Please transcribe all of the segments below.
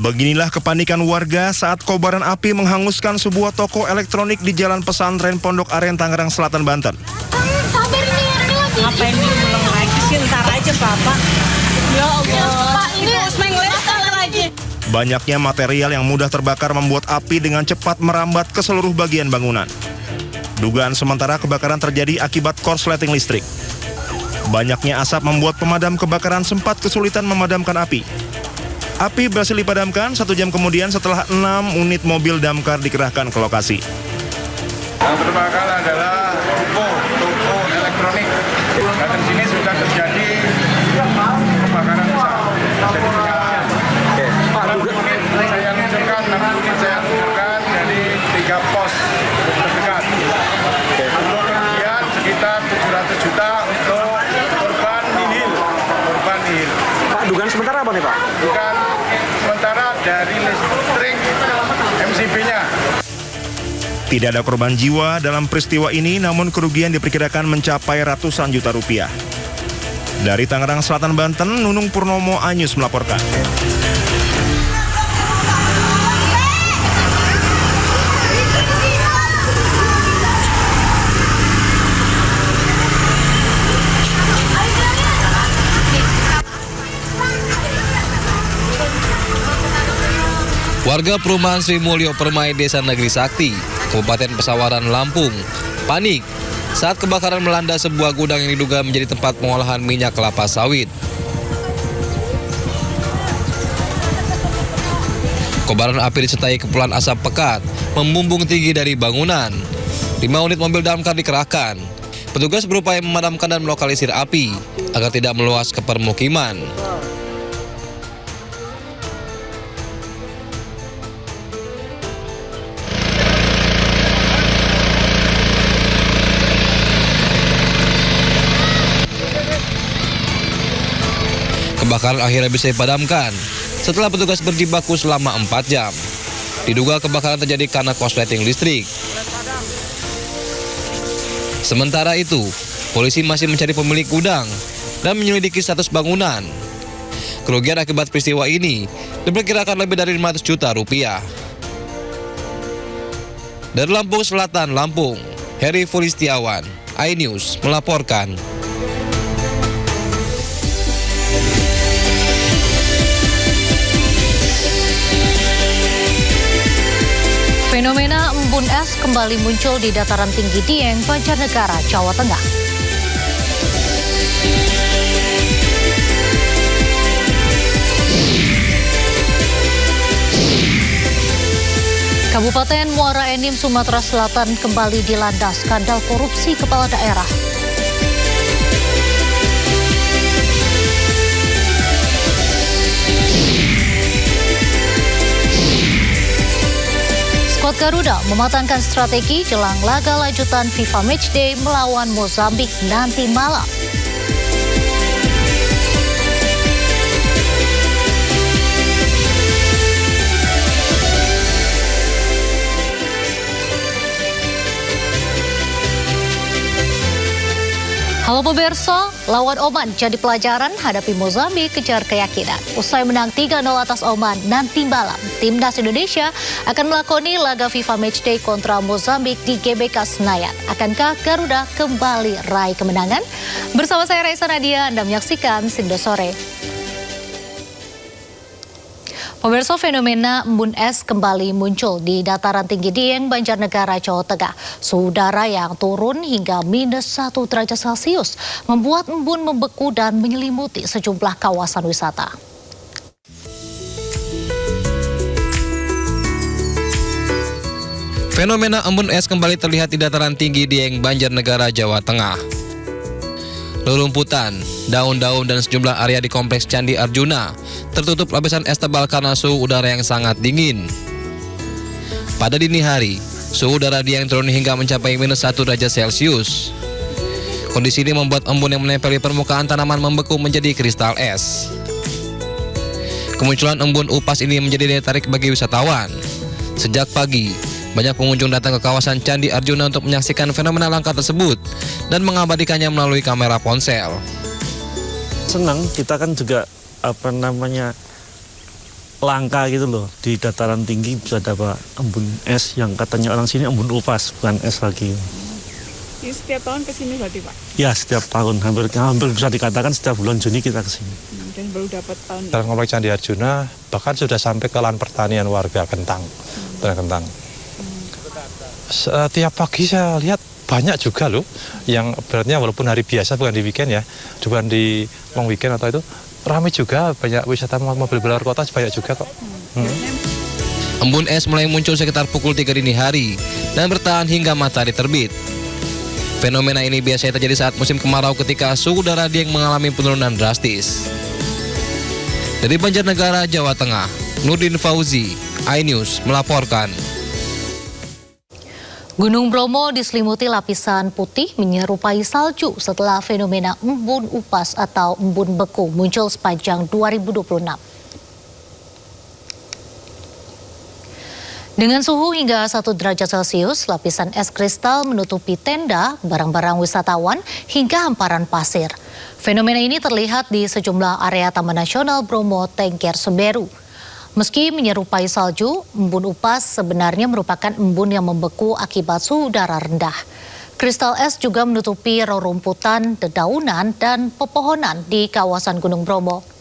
Beginilah kepanikan warga saat kobaran api menghanguskan sebuah toko elektronik di Jalan Pesantren Pondok Aren, Tangerang Selatan, Banten. Sabar ini lagi. Ngapain diulang lagi sih, ntar aja Bapak. Ya Allah, Pak, ini lagi. Banyaknya material yang mudah terbakar membuat api dengan cepat merambat ke seluruh bagian bangunan. Dugaan sementara kebakaran terjadi akibat korsleting listrik. Banyaknya asap membuat pemadam kebakaran sempat kesulitan memadamkan api. Api berhasil dipadamkan 1 jam kemudian setelah 6 unit mobil damkar dikerahkan ke lokasi. Yang terbakar adalah toko elektronik. Dan di sini sudah terjadi kebakaran besar. Jadi saya luncurkan dari 3 pos terdekat. Untuk kerugian sekitar 700 juta untuk korban nihil. Pak, dugaan sementara apa nih Pak? Dugaan sementara dari listrik MCB-nya. Tidak ada korban jiwa dalam peristiwa ini, namun kerugian diperkirakan mencapai ratusan juta rupiah. Dari Tangerang Selatan, Banten, Nunung Purnomo, Anyus melaporkan. Warga perumahan Sri Mulyo Permai, Desa Negeri Sakti, Kabupaten Pesawaran, Lampung, panik saat kebakaran melanda sebuah gudang yang diduga menjadi tempat pengolahan minyak kelapa sawit. Kobaran api disertai kepulan asap pekat membumbung tinggi dari bangunan. 5 unit mobil damkar dikerahkan. Petugas berupaya memadamkan dan melokalisir api agar tidak meluas ke permukiman. Kebakaran akhirnya bisa dipadamkan setelah petugas berjibaku selama 4 jam. Diduga kebakaran terjadi karena korsleting listrik. Sementara itu, polisi masih mencari pemilik gudang dan menyelidiki status bangunan. Kerugian akibat peristiwa ini diperkirakan lebih dari 500 juta rupiah. Dari Lampung Selatan, Lampung, Heri Fulistiawan, iNews melaporkan. Fenomena embun es kembali muncul di dataran tinggi Dieng, Banjarnegara, Jawa Tengah. Kabupaten Muara Enim, Sumatera Selatan kembali dilanda skandal korupsi kepala daerah. Skuad Garuda mematangkan strategi jelang laga lanjutan FIFA Matchday melawan Mozambik nanti malam. Halo pemirsa, lawan Oman jadi pelajaran hadapi Mozambik kejar keyakinan. Usai menang 3-0 atas Oman, nanti malam Timnas Indonesia akan melakoni laga FIFA Matchday kontra Mozambik di GBK Senayan. Akankah Garuda kembali raih kemenangan? Bersama saya Raisa Nadia, Anda menyaksikan Sindo Sore. Pemirsa, fenomena embun es kembali muncul di dataran tinggi Dieng, Banjarnegara, Jawa Tengah. Suhu udara yang turun hingga -1 derajat Celcius membuat embun membeku dan menyelimuti sejumlah kawasan wisata. Fenomena embun es kembali terlihat di dataran tinggi Dieng, Banjarnegara, Jawa Tengah. Rerumputan, daun-daun dan sejumlah area di kompleks Candi Arjuna tertutup lapisan es tebal karena suhu udara yang sangat dingin. Pada dini hari, suhu udara Dieng turun hingga mencapai -1 derajat Celcius. Kondisi ini membuat embun yang menempel di permukaan tanaman membeku menjadi kristal es. Kemunculan embun upas ini menjadi daya tarik bagi wisatawan. Sejak pagi, banyak pengunjung datang ke kawasan Candi Arjuna untuk menyaksikan fenomena langka tersebut dan mengabadikannya melalui kamera ponsel. Senang, kita kan juga langka gitu loh. Di dataran tinggi bisa dapat embun es yang katanya orang sini embun upas, bukan es lagi. Ini setiap tahun kesini berarti Pak? Ya setiap tahun, hampir bisa dikatakan setiap bulan Juni kita kesini. Dan baru dapat tahun ini? Dalam Kompleks Candi Arjuna bahkan sudah sampai ke lahan pertanian warga Kentang. Kentang. Setiap pagi saya lihat banyak juga loh yang beratnya walaupun hari biasa bukan di weekend ya, bukan di long weekend atau itu ramai juga, banyak wisata mobil luar kota banyak juga kok. Embun es mulai muncul sekitar pukul 3 dini hari dan bertahan hingga matahari terbit. Fenomena ini biasanya terjadi saat musim kemarau ketika suhu udara Dieng mengalami penurunan drastis. Dari Banjarnegara, Jawa Tengah, Nurdin Fauzi, iNews melaporkan. Gunung Bromo diselimuti lapisan putih menyerupai salju setelah fenomena embun upas atau embun beku muncul sepanjang 2026. Dengan suhu hingga 1 derajat Celcius, lapisan es kristal menutupi tenda, barang-barang wisatawan, hingga hamparan pasir. Fenomena ini terlihat di sejumlah area Taman Nasional Bromo Tengger Semeru. Meski menyerupai salju, embun upas sebenarnya merupakan embun yang membeku akibat suhu udara rendah. Kristal es juga menutupi rerumputan, dedaunan, dan pepohonan di kawasan Gunung Bromo.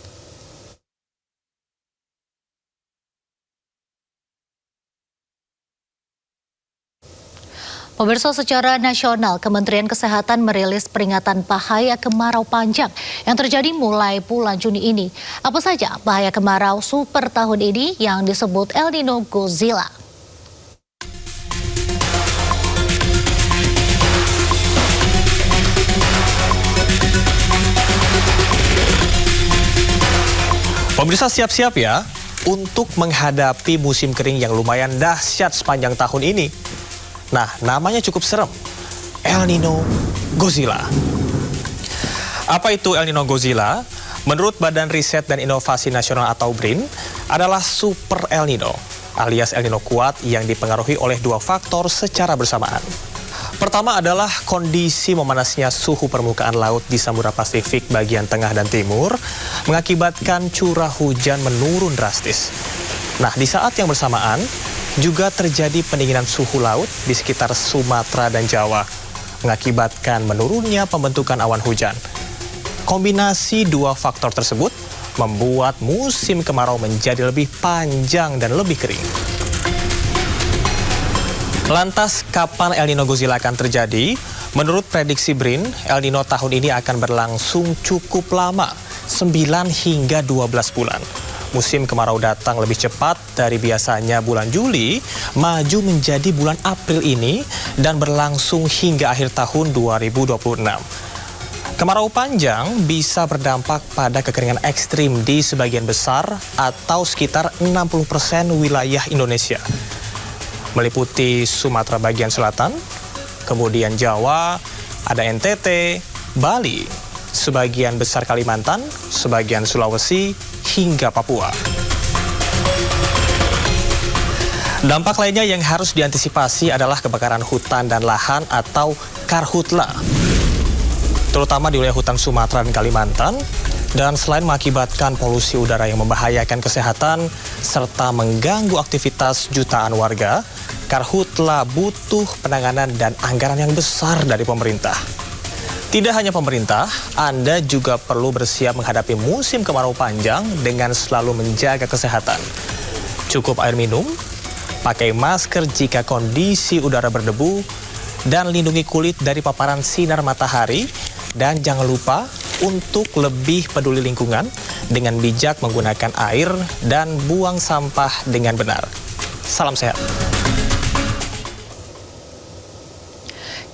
Pemirsa, secara nasional, Kementerian Kesehatan merilis peringatan bahaya kemarau panjang yang terjadi mulai bulan Juni ini. Apa saja bahaya kemarau super tahun ini yang disebut El Nino Godzilla? Pemirsa siap-siap ya untuk menghadapi musim kering yang lumayan dahsyat sepanjang tahun ini. Nah, namanya cukup serem. El Nino Godzilla. Apa itu El Nino Godzilla? Menurut Badan Riset dan Inovasi Nasional atau BRIN, adalah super El Nino, alias El Nino kuat yang dipengaruhi oleh 2 faktor secara bersamaan. Pertama adalah kondisi memanasnya suhu permukaan laut di Samudra Pasifik bagian tengah dan timur, mengakibatkan curah hujan menurun drastis. Nah, di saat yang bersamaan, juga terjadi pendinginan suhu laut di sekitar Sumatera dan Jawa, mengakibatkan menurunnya pembentukan awan hujan. Kombinasi 2 faktor tersebut membuat musim kemarau menjadi lebih panjang dan lebih kering. Lantas, kapan El Nino Godzilla akan terjadi? Menurut prediksi BRIN, El Nino tahun ini akan berlangsung cukup lama, 9 hingga 12 bulan. Musim kemarau datang lebih cepat dari biasanya bulan Juli, maju menjadi bulan April ini dan berlangsung hingga akhir tahun 2026. Kemarau panjang bisa berdampak pada kekeringan ekstrim di sebagian besar atau sekitar 60% wilayah Indonesia. Meliputi Sumatera bagian selatan, kemudian Jawa, ada NTT, Bali, sebagian besar Kalimantan, sebagian Sulawesi, hingga Papua. Dampak lainnya yang harus diantisipasi adalah kebakaran hutan dan lahan atau karhutla, terutama di wilayah hutan Sumatera dan Kalimantan. Dan selain mengakibatkan polusi udara yang membahayakan kesehatan serta mengganggu aktivitas jutaan warga, karhutla butuh penanganan dan anggaran yang besar dari pemerintah. Tidak hanya pemerintah, Anda juga perlu bersiap menghadapi musim kemarau panjang dengan selalu menjaga kesehatan. Cukup air minum, pakai masker jika kondisi udara berdebu, dan lindungi kulit dari paparan sinar matahari. Dan jangan lupa untuk lebih peduli lingkungan dengan bijak menggunakan air dan buang sampah dengan benar. Salam sehat.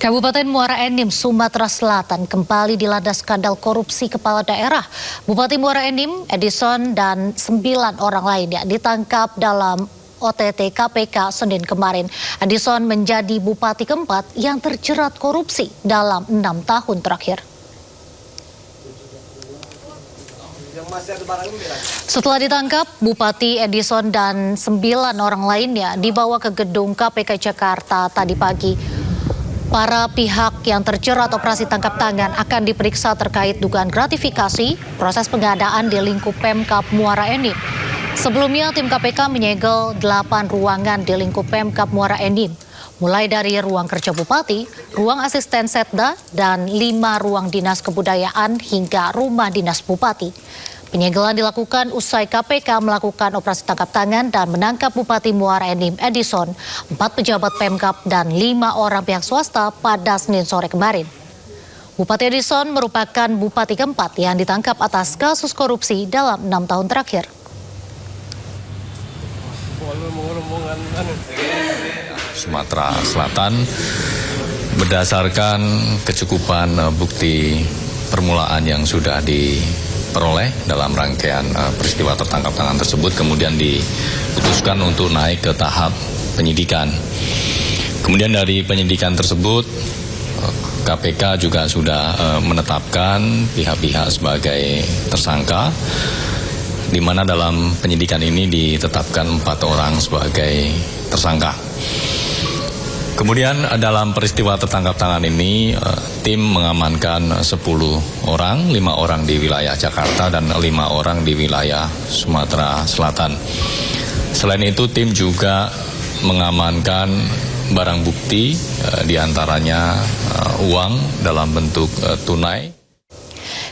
Kabupaten Muara Enim, Sumatera Selatan kembali dilanda skandal korupsi kepala daerah. Bupati Muara Enim, Edison, dan 9 orang lainnya ditangkap dalam OTT KPK Senin kemarin. Edison menjadi bupati keempat yang terjerat korupsi dalam 6 tahun terakhir. Setelah ditangkap, Bupati Edison dan 9 orang lainnya dibawa ke gedung KPK Jakarta tadi pagi. Para pihak yang terjerat operasi tangkap tangan akan diperiksa terkait dugaan gratifikasi, proses pengadaan di lingkup Pemkab Muara Enim. Sebelumnya, tim KPK menyegel 8 ruangan di lingkup Pemkab Muara Enim, mulai dari ruang kerja Bupati, ruang asisten Setda, dan 5 ruang dinas kebudayaan hingga rumah dinas Bupati. Penyegelan dilakukan usai KPK melakukan operasi tangkap tangan dan menangkap Bupati Muara Enim Edison, 4 pejabat Pemkab, dan 5 orang pihak swasta pada Senin sore kemarin. Bupati Edison merupakan bupati keempat yang ditangkap atas kasus korupsi dalam 6 tahun terakhir. Sumatera Selatan berdasarkan kecukupan bukti permulaan yang sudah diperoleh dalam rangkaian peristiwa tertangkap tangan tersebut, kemudian diputuskan untuk naik ke tahap penyidikan. Kemudian dari penyidikan tersebut KPK juga sudah menetapkan pihak-pihak sebagai tersangka, di mana dalam penyidikan ini ditetapkan 4 orang sebagai tersangka. Kemudian dalam peristiwa tertangkap tangan ini, tim mengamankan 10 orang, 5 orang di wilayah Jakarta dan 5 orang di wilayah Sumatera Selatan. Selain itu, tim juga mengamankan barang bukti, diantaranya uang dalam bentuk tunai.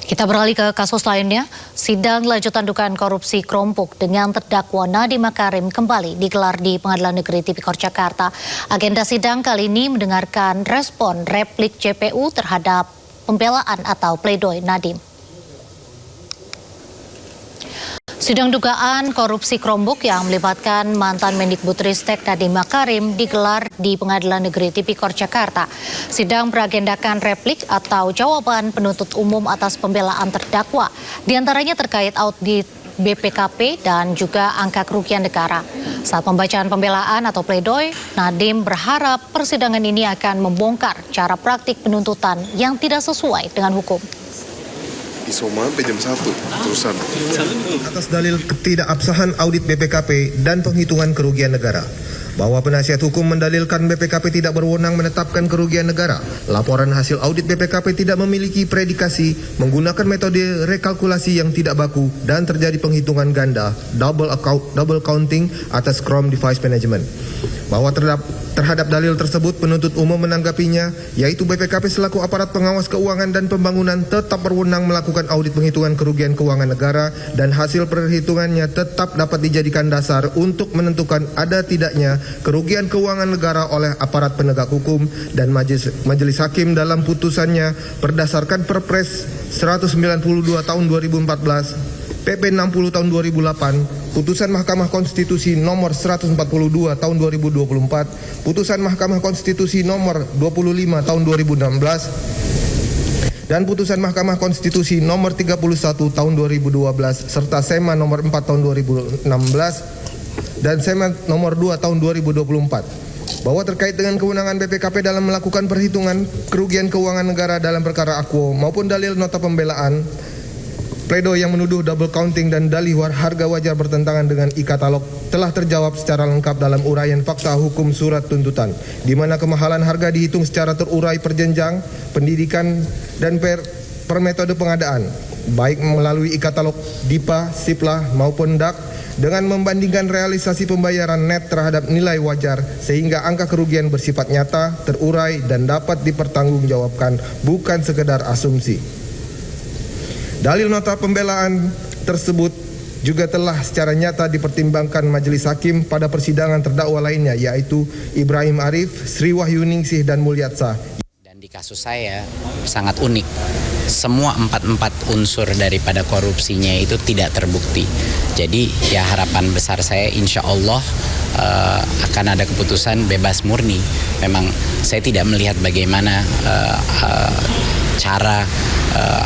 Kita beralih ke kasus lainnya. Sidang lanjutan dugaan korupsi Krompok dengan terdakwa Nadiem Makarim kembali digelar di Pengadilan Negeri Tipikor Jakarta. Agenda sidang kali ini mendengarkan respon replik JPU terhadap pembelaan atau pledoi Nadiem. Sidang dugaan korupsi Krompok yang melibatkan mantan Mendikbudristek Nadiem Makarim digelar di Pengadilan Negeri Tipikor Jakarta. Sidang beragendakan replik atau jawaban penuntut umum atas pembelaan terdakwa, diantaranya terkait audit BPKP dan juga angka kerugian negara. Saat pembacaan pembelaan atau pledoi, Nadiem berharap persidangan ini akan membongkar cara praktik penuntutan yang tidak sesuai dengan hukum. Isoma sampai jam 1 terusan. Atas dalil ketidakabsahan audit BPKP dan penghitungan kerugian negara. Bahwa penasihat hukum mendalilkan BPKP tidak berwenang menetapkan kerugian negara. Laporan hasil audit BPKP tidak memiliki predikasi, menggunakan metode rekalkulasi yang tidak baku dan terjadi penghitungan ganda, double counting atas Chrome Device Management. Bahwa terhadap dalil tersebut penuntut umum menanggapinya, yaitu BPKP selaku aparat pengawas keuangan dan pembangunan tetap berwenang melakukan audit penghitungan kerugian keuangan negara dan hasil perhitungannya tetap dapat dijadikan dasar untuk menentukan ada tidaknya kerugian keuangan negara oleh aparat penegak hukum dan majelis hakim dalam putusannya berdasarkan Perpres 192 tahun 2014, PP 60 tahun 2008, Putusan Mahkamah Konstitusi nomor 142 tahun 2024, Putusan Mahkamah Konstitusi nomor 25 tahun 2016, dan Putusan Mahkamah Konstitusi nomor 31 tahun 2012, serta SEMA nomor 4 tahun 2016, dan SEMA nomor 2 tahun 2024. Bahwa terkait dengan kewenangan BPKP dalam melakukan perhitungan kerugian keuangan negara dalam perkara akuo maupun dalil nota pembelaan, pledoi yang menuduh double counting dan dalih harga wajar bertentangan dengan e-katalog telah terjawab secara lengkap dalam uraian fakta hukum surat tuntutan, di mana kemahalan harga dihitung secara terurai per jenjang pendidikan dan per metode pengadaan, baik melalui e-katalog, DIPA, SIPLA maupun DAK, dengan membandingkan realisasi pembayaran net terhadap nilai wajar sehingga angka kerugian bersifat nyata, terurai, dan dapat dipertanggungjawabkan, bukan sekedar asumsi. Dalil nota pembelaan tersebut juga telah secara nyata dipertimbangkan majelis hakim pada persidangan terdakwa lainnya, yaitu Ibrahim Arif, Sri Wahyuningsih, dan Mulyatsa. Dan di kasus saya sangat unik, semua empat unsur daripada korupsinya itu tidak terbukti. Jadi ya harapan besar saya insya Allah akan ada keputusan bebas murni. Memang saya tidak melihat bagaimana cara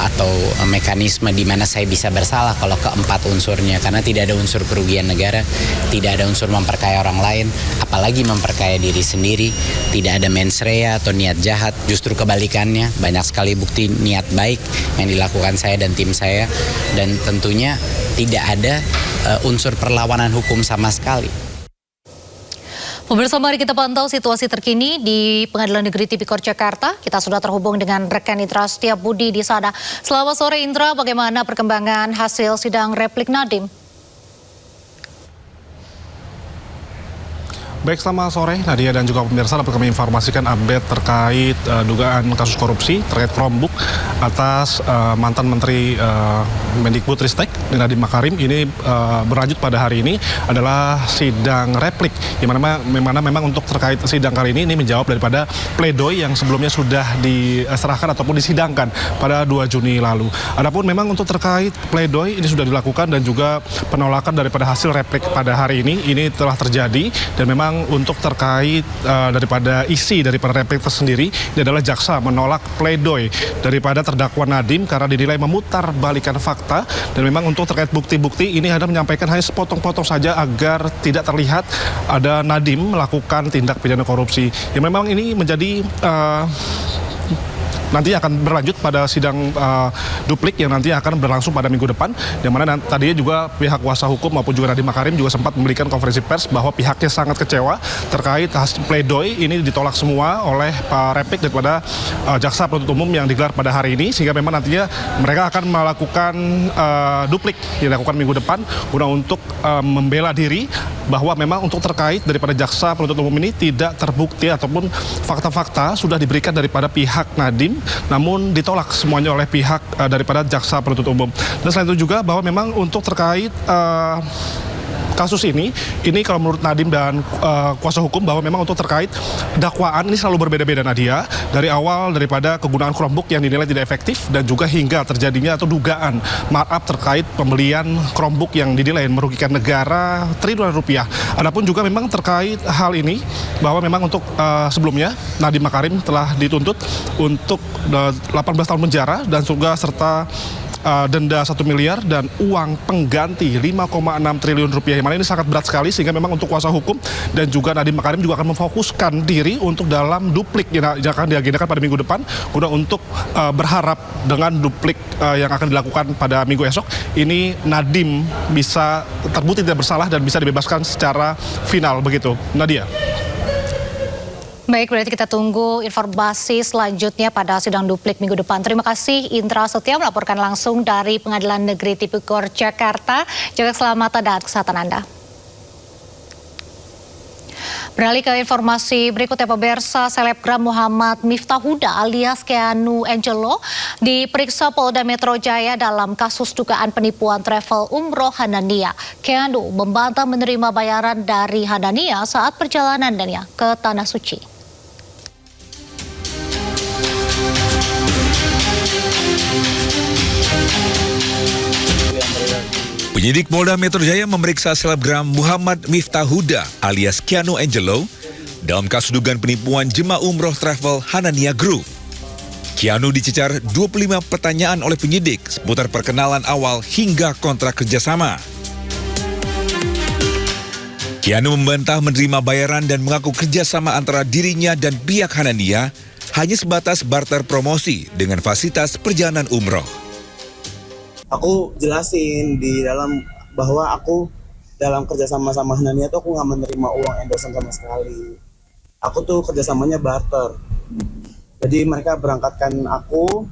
atau mekanisme di mana saya bisa bersalah kalau keempat unsurnya, karena tidak ada unsur kerugian negara, tidak ada unsur memperkaya orang lain, apalagi memperkaya diri sendiri, tidak ada mens rea atau niat jahat, justru kebalikannya, banyak sekali bukti niat baik yang dilakukan saya dan tim saya, dan tentunya tidak ada unsur perlawanan hukum sama sekali. Pemirsa, mari kita pantau situasi terkini di Pengadilan Negeri Tipikor Jakarta. Kita sudah terhubung dengan rekan Indra Setiabudi di sana. Selamat sore Indra, bagaimana perkembangan hasil sidang replik Nadiem? Baik, selamat sore Nadia dan juga pemirsa, dapat kami informasikan update terkait dugaan kasus korupsi terkait Chromebook atas mantan Menteri Mendikbudristek Nadiem Makarim. Ini berlanjut pada hari ini adalah sidang replik, di mana memang untuk terkait sidang kali ini menjawab daripada pledoi yang sebelumnya sudah diserahkan ataupun disidangkan pada 2 Juni lalu. Adapun memang untuk terkait pledoi ini sudah dilakukan dan juga penolakan daripada hasil replik pada hari ini telah terjadi, dan memang untuk terkait daripada isi daripada replik tersendiri, ini adalah jaksa menolak pledoi daripada terdakwa Nadiem karena dinilai memutar balikan fakta, dan memang untuk terkait bukti-bukti ini hanya menyampaikan hanya sepotong-potong saja agar tidak terlihat ada Nadiem melakukan tindak pidana korupsi. Ya, memang ini menjadi nanti akan berlanjut pada sidang duplik yang nanti akan berlangsung pada minggu depan, yang mana tadinya juga pihak kuasa hukum maupun juga Nadiem Makarim juga sempat memberikan konferensi pers bahwa pihaknya sangat kecewa terkait hasil pledoi ini ditolak semua oleh replik daripada jaksa penuntut umum yang digelar pada hari ini, sehingga memang nantinya mereka akan melakukan duplik yang dilakukan minggu depan guna untuk membela diri bahwa memang untuk terkait daripada jaksa penuntut umum ini tidak terbukti ataupun fakta-fakta sudah diberikan daripada pihak Nadiem, namun ditolak semuanya oleh pihak daripada jaksa penuntut umum. Dan selain itu juga bahwa memang untuk terkait kasus ini kalau menurut Nadiem dan kuasa hukum bahwa memang untuk terkait dakwaan ini selalu berbeda-beda, Nadia, dari awal daripada kegunaan Chromebook yang dinilai tidak efektif dan juga hingga terjadinya atau dugaan markup terkait pembelian Chromebook yang dinilai merugikan negara triliunan rupiah. Adapun juga memang terkait hal ini bahwa memang untuk sebelumnya Nadiem Makarim telah dituntut untuk 18 tahun penjara dan juga serta denda 1 miliar dan uang pengganti 5,6 triliun rupiah. Yang mana ini sangat berat sekali, sehingga memang untuk kuasa hukum dan juga Nadiem Makarim juga akan memfokuskan diri untuk dalam duplik yang akan diagendakan pada minggu depan, guna untuk berharap dengan duplik yang akan dilakukan pada minggu esok ini Nadiem bisa terbukti tidak bersalah dan bisa dibebaskan secara final, begitu, Nadia. Baik, berarti kita tunggu informasi selanjutnya pada sidang duplik minggu depan. Terima kasih Indra Setia melaporkan langsung dari Pengadilan Negeri Tipikor Jakarta. Jaga keselamatan dan kesehatan Anda. Beralih ke informasi berikutnya, pemirsa, selebgram Muhammad Miftah Huda alias Keanu Angelo diperiksa Polda Metro Jaya dalam kasus dugaan penipuan travel umroh Hanania. Keanu membantah menerima bayaran dari Hanania saat perjalanannya ke Tanah Suci. Penyidik Polda Metro Jaya memeriksa selebgram Muhammad Miftah Huda alias Keanu Angelo dalam kasus dugaan penipuan jemaah umroh travel Hanania Group. Keanu dicecar 25 pertanyaan oleh penyidik seputar perkenalan awal hingga kontrak kerjasama. Keanu membantah menerima bayaran dan mengaku kerjasama antara dirinya dan pihak Hanania hanya sebatas barter promosi dengan fasilitas perjalanan umroh. Aku jelasin di dalam bahwa aku dalam kerjasama sama Hanania tuh aku nggak menerima uang endorsement sama sekali. Aku tuh kerjasamanya barter. Jadi mereka berangkatkan aku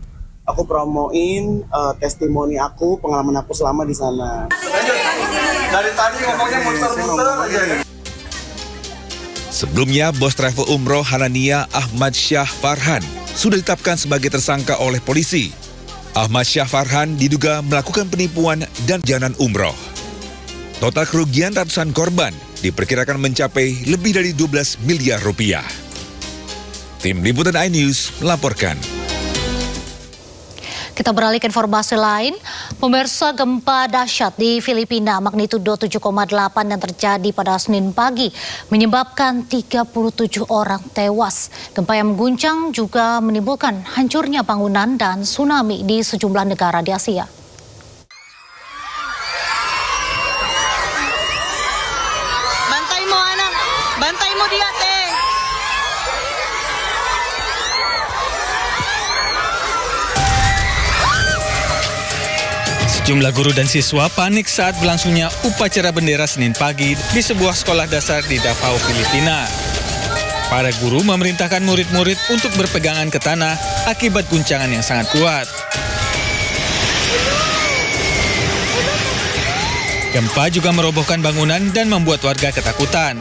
promoin testimoni aku, pengalaman aku selama di sana. Dari tadi ngomongnya muter-muter aja. Sebelumnya, bos travel umroh Hanania Ahmad Syah Farhan sudah ditetapkan sebagai tersangka oleh polisi. Ahmad Syah Farhan diduga melakukan penipuan dan perjalanan umroh. Total kerugian ratusan korban diperkirakan mencapai lebih dari 12 miliar rupiah. Tim Liputan iNews melaporkan. Kita beralih ke informasi lain. Pemirsa, gempa dahsyat di Filipina magnitudo 7,8 yang terjadi pada Senin pagi menyebabkan 37 orang tewas. Gempa yang mengguncang juga menimbulkan hancurnya bangunan dan tsunami di sejumlah negara di Asia. Bantai mo anak, bantai mo dia teh. Sejumlah guru dan siswa panik saat berlangsungnya upacara bendera Senin pagi di sebuah sekolah dasar di Davao, Filipina. Para guru memerintahkan murid-murid untuk berpegangan ke tanah akibat guncangan yang sangat kuat. Gempa juga merobohkan bangunan dan membuat warga ketakutan.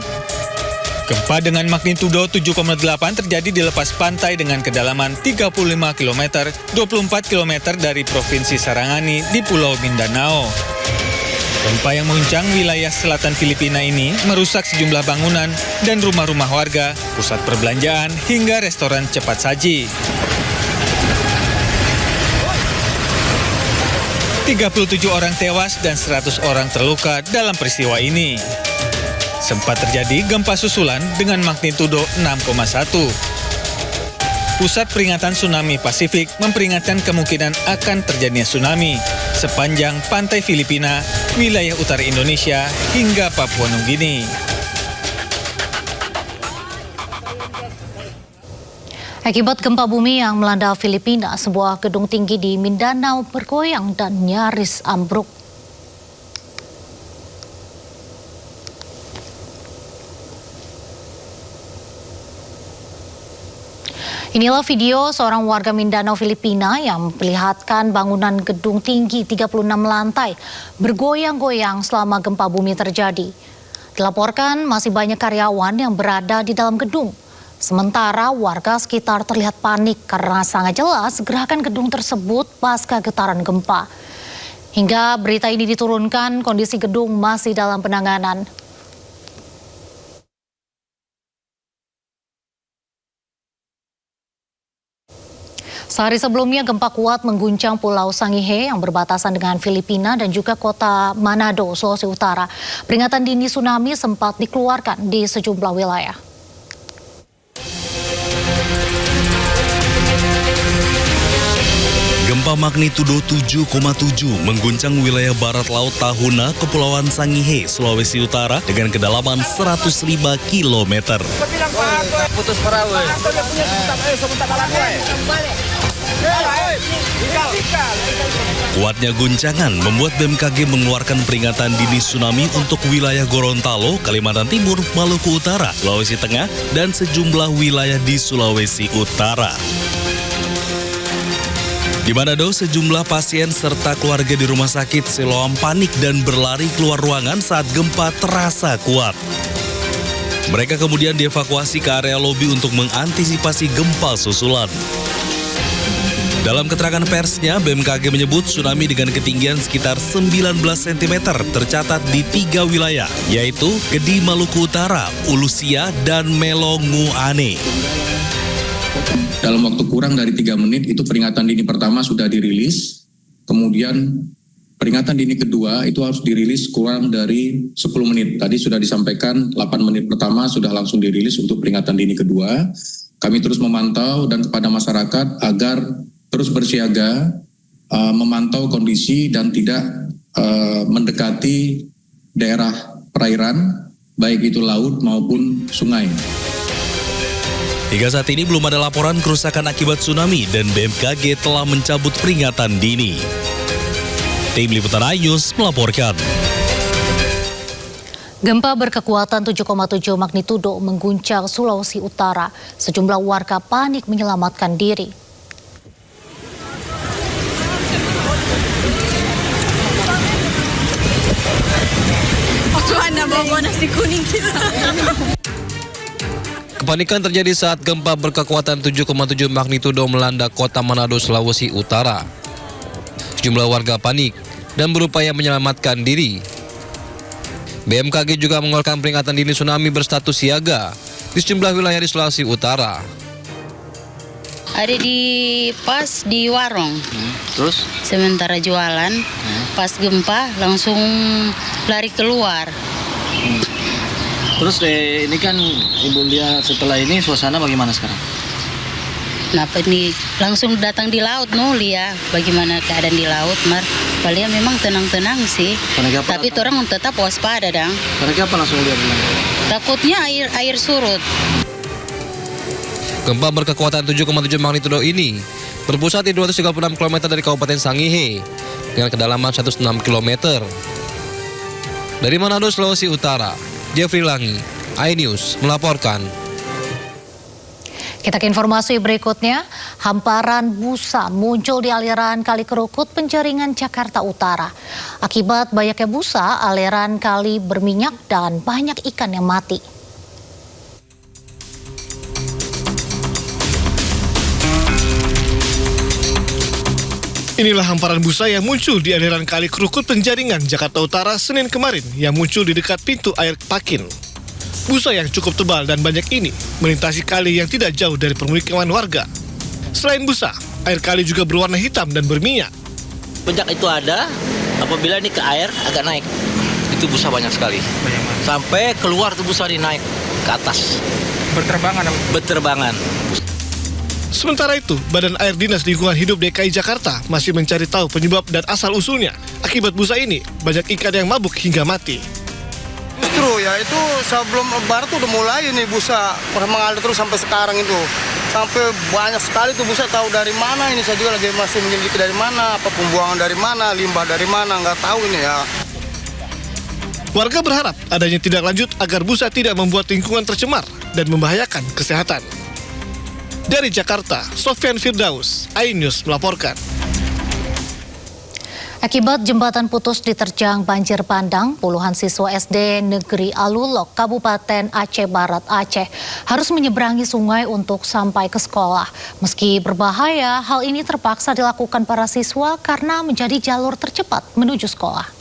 Gempa dengan magnitudo 7,8 terjadi di lepas pantai dengan kedalaman 35 km, 24 km dari Provinsi Sarangani di Pulau Mindanao. Gempa yang mengguncang wilayah selatan Filipina ini merusak sejumlah bangunan dan rumah-rumah warga, pusat perbelanjaan, hingga restoran cepat saji. 37 orang tewas dan 100 orang terluka dalam peristiwa ini. Sempat terjadi gempa susulan dengan magnitudo 6,1. Pusat Peringatan Tsunami Pasifik memperingatkan kemungkinan akan terjadinya tsunami sepanjang pantai Filipina, wilayah utara Indonesia, hingga Papua Nugini. Akibat gempa bumi yang melanda Filipina, sebuah gedung tinggi di Mindanao bergoyang dan nyaris ambruk. Inilah video seorang warga Mindanao, Filipina yang memperlihatkan bangunan gedung tinggi 36 lantai bergoyang-goyang selama gempa bumi terjadi. Dilaporkan masih banyak karyawan yang berada di dalam gedung. Sementara warga sekitar terlihat panik karena sangat jelas gerakan gedung tersebut pasca getaran gempa. Hingga berita ini diturunkan, kondisi gedung masih dalam penanganan. Sehari sebelumnya gempa kuat mengguncang Pulau Sangihe yang berbatasan dengan Filipina dan juga kota Manado, Sulawesi Utara. Peringatan dini tsunami sempat dikeluarkan di sejumlah wilayah. Gempa magnitudo 7,7 mengguncang wilayah barat laut Tahuna, Kepulauan Sangihe, Sulawesi Utara dengan kedalaman 105 km. Putus perahu. Kuatnya guncangan membuat BMKG mengeluarkan peringatan dini tsunami untuk wilayah Gorontalo, Kalimantan Timur, Maluku Utara, Sulawesi Tengah, dan sejumlah wilayah di Sulawesi Utara. Di Manado, sejumlah pasien serta keluarga di rumah sakit Siloam panik dan berlari keluar ruangan saat gempa terasa kuat. Mereka kemudian dievakuasi ke area lobi untuk mengantisipasi gempa susulan. Dalam keterangan persnya, BMKG menyebut tsunami dengan ketinggian sekitar 19 cm tercatat di 3 wilayah, yaitu Gedi Maluku Utara, Ulusia, dan Melonguane. Dalam waktu kurang dari 3 menit itu peringatan dini pertama sudah dirilis, kemudian peringatan dini kedua itu harus dirilis kurang dari 10 menit. Tadi sudah disampaikan 8 menit pertama sudah langsung dirilis untuk peringatan dini kedua. Kami terus memantau dan kepada masyarakat agar terus bersiaga, memantau kondisi dan tidak mendekati daerah perairan, baik itu laut maupun sungai. Hingga saat ini belum ada laporan kerusakan akibat tsunami dan BMKG telah mencabut peringatan dini. Tim Liputan iNews melaporkan. Gempa berkekuatan 7,7 magnitudo mengguncang Sulawesi Utara. Sejumlah warga panik menyelamatkan diri. Anda bawa nasi kuning kita. Kepanikan terjadi saat gempa berkekuatan 7,7 magnitudo melanda kota Manado, Sulawesi Utara. Sejumlah warga panik dan berupaya menyelamatkan diri. BMKG juga mengeluarkan peringatan dini tsunami berstatus siaga di sejumlah wilayah di Sulawesi Utara. Ada pas di warung, terus sementara jualan, pas gempa langsung lari keluar. Terus ini kan Ibu lihat setelah ini suasana bagaimana sekarang? Kenapa ini langsung datang di laut lihat bagaimana keadaan di laut, Mar. Paling memang tenang-tenang sih. Tapi orang tetap waspada dong. Karena apa langsung lihat? Takutnya air surut. Gempa berkekuatan 7,7 magnitudo ini berpusat di 236 km dari Kabupaten Sangihe dengan kedalaman 106 km. Dari Manado, Sulawesi Utara, Jeffrey Langi, iNews melaporkan. Kita ke informasi berikutnya. Hamparan busa muncul di aliran Kali Kerukut, Penjaringan, Jakarta Utara. Akibat banyaknya busa, aliran kali berminyak dan banyak ikan yang mati. Inilah hamparan busa yang muncul di aliran Kali Krukut Penjaringan, Jakarta Utara, Senin kemarin yang muncul di dekat pintu air Pakin. Busa yang cukup tebal dan banyak ini melintasi kali yang tidak jauh dari permukiman warga. Selain busa, air kali juga berwarna hitam dan berminyak. Sejak itu ada, apabila ini ke air agak naik, itu busa banyak sekali. Sampai keluar tuh busa naik ke atas. Berterbangan? Berterbangan. Sementara itu, Badan Air Dinas Lingkungan Hidup DKI Jakarta masih mencari tahu penyebab dan asal-usulnya. Akibat busa ini, banyak ikan yang mabuk hingga mati. Justru ya itu sebelum lebaran tuh udah mulai nih busa mengalir terus sampai sekarang itu. Sampai banyak sekali tuh busa, tahu dari mana ini, saya juga lagi masih menyelidiki dari mana, apa pembuangan dari mana, limbah dari mana, nggak tahu ini ya. Warga berharap adanya tindak lanjut agar busa tidak membuat lingkungan tercemar dan membahayakan kesehatan. Dari Jakarta, Sofyan Firdaus, iNews melaporkan. Akibat jembatan putus diterjang banjir bandang, puluhan siswa SD Negeri Alulok, Kabupaten Aceh Barat, Aceh, harus menyeberangi sungai untuk sampai ke sekolah. Meski berbahaya, hal ini terpaksa dilakukan para siswa karena menjadi jalur tercepat menuju sekolah.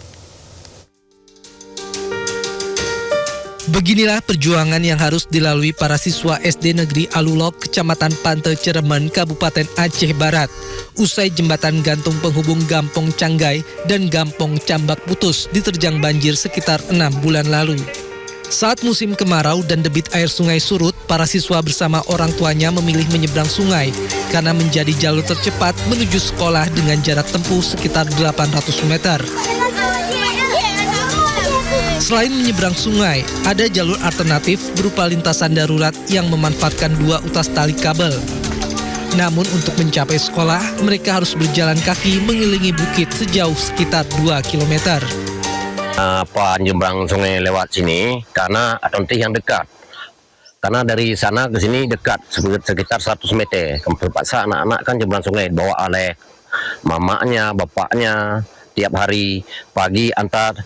Beginilah perjuangan yang harus dilalui para siswa SD Negeri Alulok, Kecamatan Pantai Ceremen, Kabupaten Aceh Barat. Usai jembatan gantung penghubung Gampong Canggai dan Gampong Cambak putus diterjang banjir sekitar 6 bulan lalu. Saat musim kemarau dan debit air sungai surut, para siswa bersama orang tuanya memilih menyeberang sungai karena menjadi jalur tercepat menuju sekolah dengan jarak tempuh sekitar 800 meter. Selain menyeberang sungai, ada jalur alternatif berupa lintasan darurat yang memanfaatkan 2 utas tali kabel. Namun untuk mencapai sekolah, mereka harus berjalan kaki mengelilingi bukit sejauh sekitar 2 km. Nyebrang sungai lewat sini karena Atontih yang dekat. Karena dari sana ke sini dekat, sekitar 100 meter. Terpaksa anak-anak kan nyebrang sungai, bawa oleh mamanya, bapaknya, tiap hari pagi antar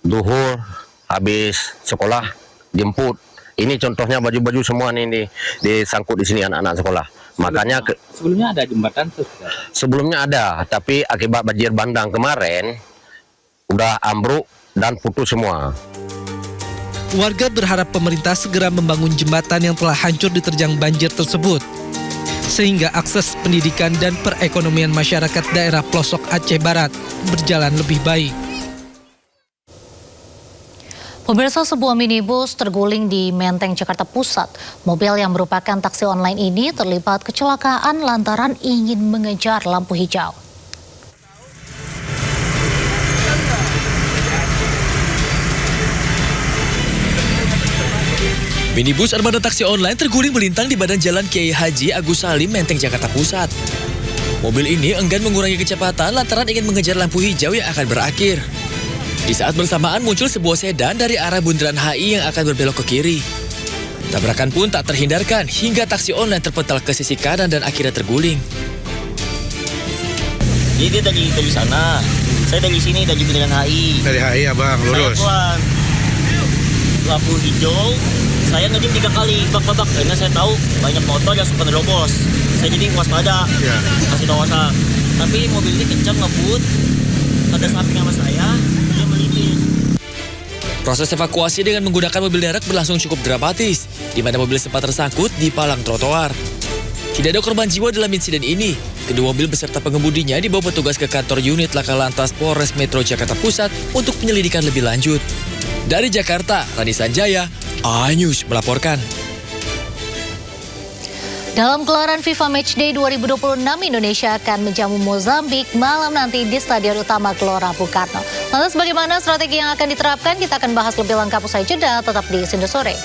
duhur, habis sekolah jemput. Ini contohnya baju-baju semua nih disangkut di sini anak-anak sekolah. Makanya sebelumnya ada jembatan tuh. Sebelumnya ada, tapi akibat banjir bandang kemarin udah ambruk dan putus semua. Warga berharap pemerintah segera membangun jembatan yang telah hancur diterjang banjir tersebut, sehingga akses pendidikan dan perekonomian masyarakat daerah pelosok Aceh Barat berjalan lebih baik. Pemirsa, sebuah minibus terguling di Menteng, Jakarta Pusat. Mobil yang merupakan taksi online ini terlibat kecelakaan lantaran ingin mengejar lampu hijau. Minibus armada taksi online terguling melintang di badan jalan Kiai Haji Agus Salim, Menteng, Jakarta Pusat. Mobil ini enggan mengurangi kecepatan lantaran ingin mengejar lampu hijau yang akan berakhir. Di saat bersamaan muncul sebuah sedan dari arah Bundaran HI yang akan berbelok ke kiri. Tabrakan pun tak terhindarkan hingga taksi online terpental ke sisi kanan dan akhirnya terguling. Jadi dia dari sana, saya dari sini, dari Bundaran HI. Dari HI abang, lurus. Saya lampu hijau, saya ngedim 3 kali, bak-bak, karena saya tahu banyak motor yang suka nerobos. Saya jadi waspada, kasih tahu WhatsApp. Tapi mobil ini kencang ngebut, ada samping sama saya. Proses evakuasi dengan menggunakan mobil derek berlangsung cukup dramatis, di mana mobil sempat tersangkut di palang trotoar. Tidak ada korban jiwa dalam insiden ini. Kedua mobil beserta pengemudinya dibawa petugas ke kantor unit Laka Lantas Polres Metro Jakarta Pusat untuk penyelidikan lebih lanjut. Dari Jakarta, Rani Sanjaya, iNews melaporkan. Dalam gelaran FIFA Matchday 2026, Indonesia akan menjamu Mozambik malam nanti di Stadion Utama Gelora Bung Karno. Lantas bagaimana strategi yang akan diterapkan? Kita akan bahas lebih lengkap usai jeda, tetap di Sindo Sore.